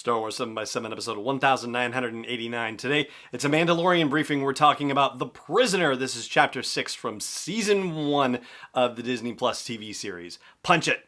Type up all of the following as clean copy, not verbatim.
Star Wars 7x7 episode 1989. Today, it's a Mandalorian briefing. We're talking about The Prisoner. This is chapter 6 from season 1 of the Disney Plus TV series. Punch it!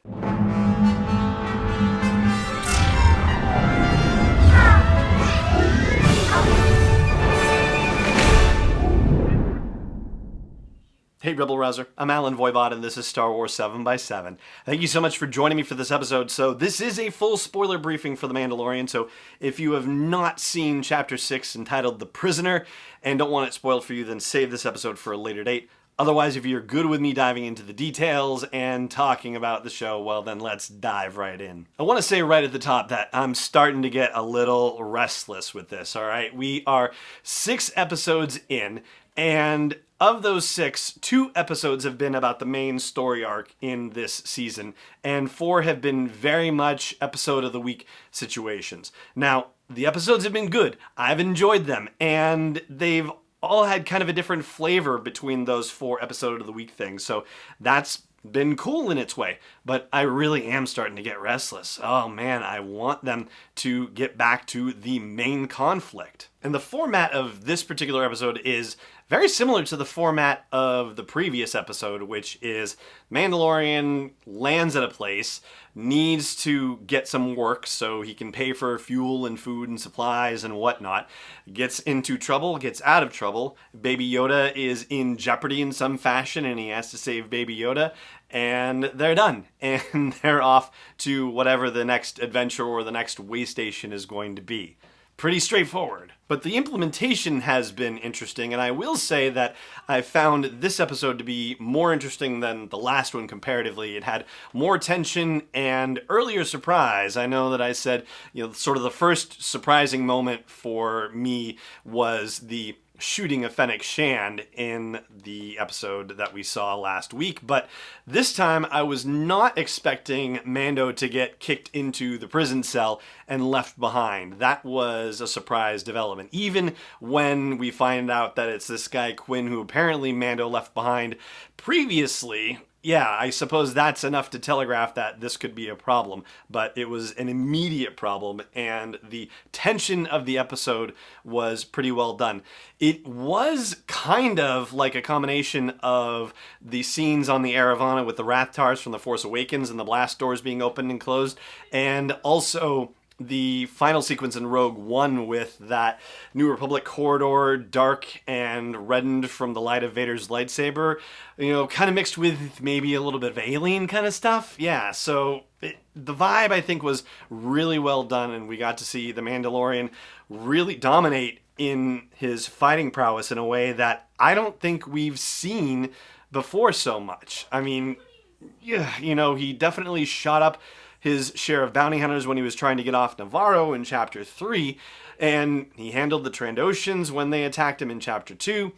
Hey Rebel Rouser, I'm Alan Voivod and this is Star Wars 7x7. Thank you so much for joining me for this episode. So this is a full spoiler briefing for The Mandalorian, so if you have not seen Chapter 6 entitled The Prisoner and don't want it spoiled for you, then save this episode for a later date. Otherwise, if you're good with me diving into the details and talking about the show, well then let's dive right in. I want to say right at the top that I'm starting to get a little restless with this, alright? We are 6 episodes in, and of those 6, 2 episodes have been about the main story arc in this season, and 4 have been very much episode of the week situations. Now, the episodes have been good. I've enjoyed them, and they've all had kind of a different flavor between those 4 episode of the week things, so that's been cool in its way, but I really am starting to get restless. Oh man, I want them to get back to the main conflict. And the format of this particular episode is very similar to the format of the previous episode, which is Mandalorian lands at a place, needs to get some work so he can pay for fuel and food and supplies and whatnot, gets into trouble, gets out of trouble, Baby Yoda is in jeopardy in some fashion and he has to save Baby Yoda, and they're done. And they're off to whatever the next adventure or the next way station is going to be. Pretty straightforward. But the implementation has been interesting, and I will say that I found this episode to be more interesting than the last one comparatively. It had more tension and earlier surprise. I know that I said, sort of the first surprising moment for me was the shooting of Fennec Shand in the episode that we saw last week, but this time I was not expecting Mando to get kicked into the prison cell and left behind. That was a surprise development. Even when we find out that it's this guy Quinn who apparently Mando left behind previously, yeah, I suppose that's enough to telegraph that this could be a problem, but it was an immediate problem, and the tension of the episode was pretty well done. It was kind of like a combination of the scenes on the Aravana with the Rathtars from The Force Awakens and the blast doors being opened and closed, and also the final sequence in Rogue One with that New Republic corridor, dark and reddened from the light of Vader's lightsaber, kind of mixed with maybe a little bit of alien kind of stuff. Yeah, so the vibe, I think, was really well done, and we got to see the Mandalorian really dominate in his fighting prowess in a way that I don't think we've seen before so much. I mean, yeah, he definitely shot up his share of bounty hunters when he was trying to get off Nevarro in Chapter 3, and he handled the Trandoshans when they attacked him in Chapter 2.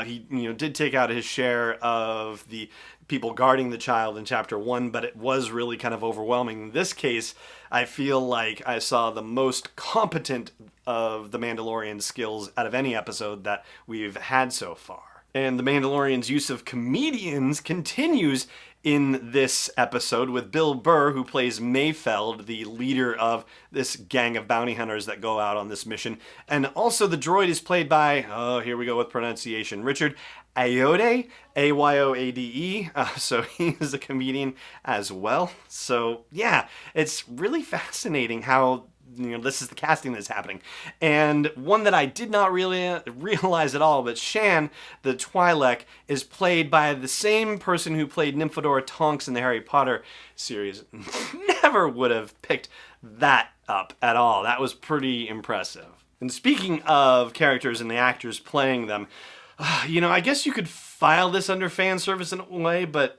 He did take out his share of the people guarding the child in Chapter 1, but it was really kind of overwhelming. In this case, I feel like I saw the most competent of the Mandalorian skills out of any episode that we've had so far. And the Mandalorian's use of comedians continues in this episode with Bill Burr, who plays Mayfeld, the leader of this gang of bounty hunters that go out on this mission. And also the droid is played by, here we go with pronunciation, Richard Ayoade, Ayoade. So he is a comedian as well. So yeah, it's really fascinating how this is the casting that's happening. And one that I did not really realize at all, but Shan, the Twi'lek, is played by the same person who played Nymphadora Tonks in the Harry Potter series. Never would have picked that up at all. That was pretty impressive. And speaking of characters and the actors playing them, I guess you could file this under fan service in a way, but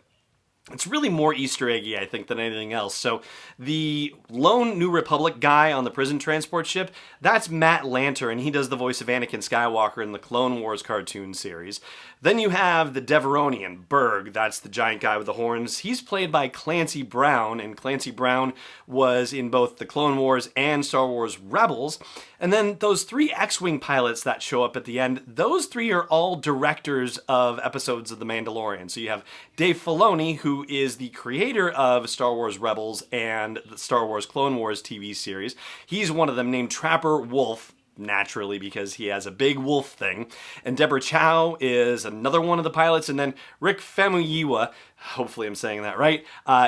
it's really more Easter eggy, I think, than anything else. So the lone New Republic guy on the prison transport ship, that's Matt Lanter, and he does the voice of Anakin Skywalker in the Clone Wars cartoon series. Then you have the Devaronian, Berg, that's the giant guy with the horns. He's played by Clancy Brown, and Clancy Brown was in both the Clone Wars and Star Wars Rebels. And then those 3 X-Wing pilots that show up at the end, those 3 are all directors of episodes of The Mandalorian. So you have Dave Filoni, who who is the creator of Star Wars Rebels and the Star Wars Clone Wars TV series. He's one of them, named Trapper Wolf, naturally, because he has a big wolf thing. And Deborah Chow is another one of the pilots. And then Rick Famuyiwa, hopefully I'm saying that right,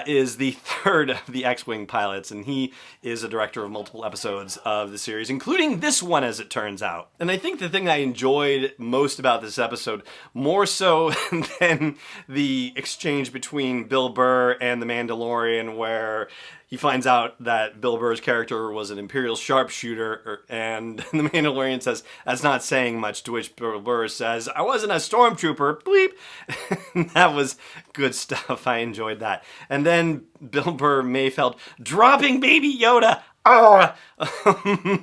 is the third of the X-Wing pilots. And he is a director of multiple episodes of the series, including this one, as it turns out. And I think the thing I enjoyed most about this episode, more so than the exchange between Bill Burr and the Mandalorian, where he finds out that Bill Burr's character was an Imperial sharpshooter, and the Mandalorian says, "That's not saying much," to which Bill Burr says, "I wasn't a stormtrooper," bleep. That was good stuff. I enjoyed that. And then Bill Burr Mayfeld dropping Baby Yoda. Oh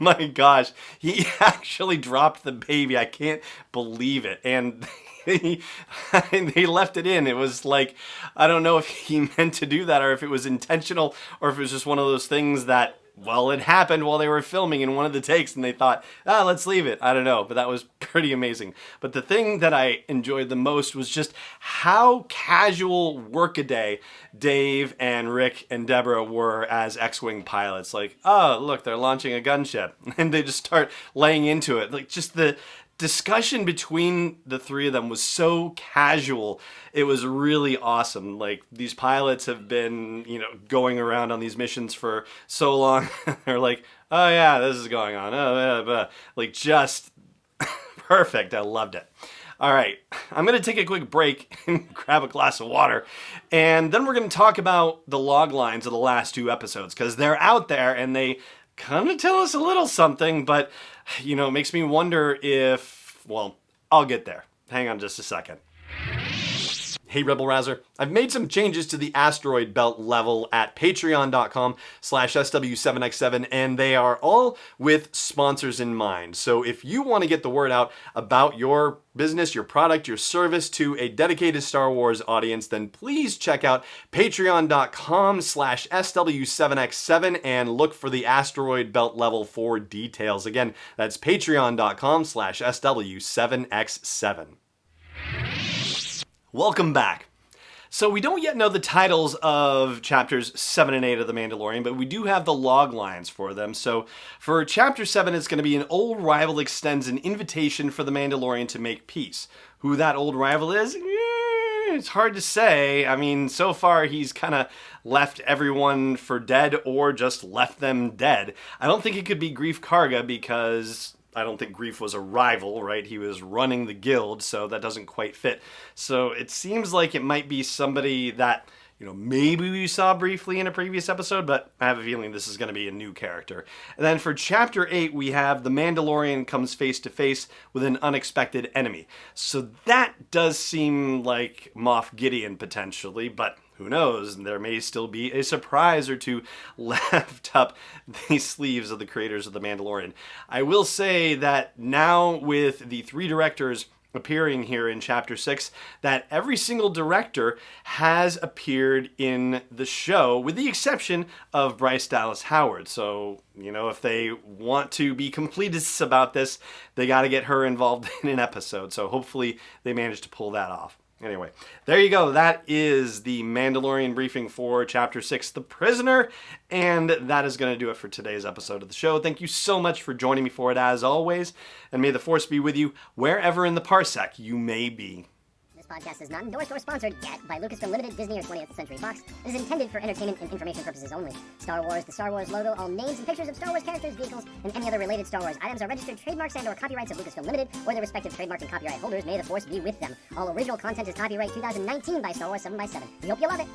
my gosh. He actually dropped the baby. I can't believe it. And they left it in. It was like, I don't know if he meant to do that or if it was intentional or if it was just one of those things that, well, it happened while they were filming in one of the takes and they thought, let's leave it. I don't know, but that was pretty amazing. But the thing that I enjoyed the most was just how casual workaday Dave and Rick and Deborah were as X-Wing pilots. Like, oh, look, they're launching a gunship. And they just start laying into it. Like, just the discussion between the three of them was so casual. It was really awesome. Like, these pilots have been, going around on these missions for so long. They're like, oh yeah, this is going on. Like, just perfect. I loved it. All right, I'm going to take a quick break and grab a glass of water, and then we're going to talk about the log lines of the last two episodes, because they're out there and they kind of tell us a little something, but, it makes me wonder if, well, I'll get there. Hang on just a second. Hey Rebel Rouser, I've made some changes to the asteroid belt level at patreon.com/SW7X7, and they are all with sponsors in mind. So if you want to get the word out about your business, your product, your service to a dedicated Star Wars audience, then please check out patreon.com/SW7X7 and look for the asteroid belt level for details. Again, that's patreon.com/SW7X7. Welcome back. So we don't yet know the titles of chapters 7 and 8 of The Mandalorian, but we do have the log lines for them. So for chapter 7, it's going to be an old rival extends an invitation for the Mandalorian to make peace. Who that old rival is? It's hard to say. I mean, so far he's kind of left everyone for dead or just left them dead. I don't think it could be Greef Karga because I don't think Greef was a rival, right? He was running the guild, so that doesn't quite fit. So it seems like it might be somebody that, maybe we saw briefly in a previous episode, but I have a feeling this is going to be a new character. And then for Chapter 8, we have the Mandalorian comes face to face with an unexpected enemy. So that does seem like Moff Gideon potentially, but who knows? There may still be a surprise or two left up the sleeves of the creators of The Mandalorian. I will say that now with the 3 directors appearing here in Chapter 6, that every single director has appeared in the show, with the exception of Bryce Dallas Howard. So, if they want to be completists about this, they got to get her involved in an episode. So hopefully they manage to pull that off. Anyway, there you go. That is the Mandalorian briefing for Chapter 6, The Prisoner. And that is going to do it for today's episode of the show. Thank you so much for joining me for it, as always. And may the Force be with you wherever in the parsec you may be. This podcast is not endorsed or sponsored yet by Lucasfilm Limited, Disney, or 20th Century Fox. It is intended for entertainment and information purposes only. Star Wars, the Star Wars logo, all names and pictures of Star Wars characters, vehicles, and any other related Star Wars items are registered trademarks and/or copyrights of Lucasfilm Limited or their respective trademark and copyright holders. May the Force be with them. All original content is copyright 2019 by Star Wars 7x7. We hope you love it.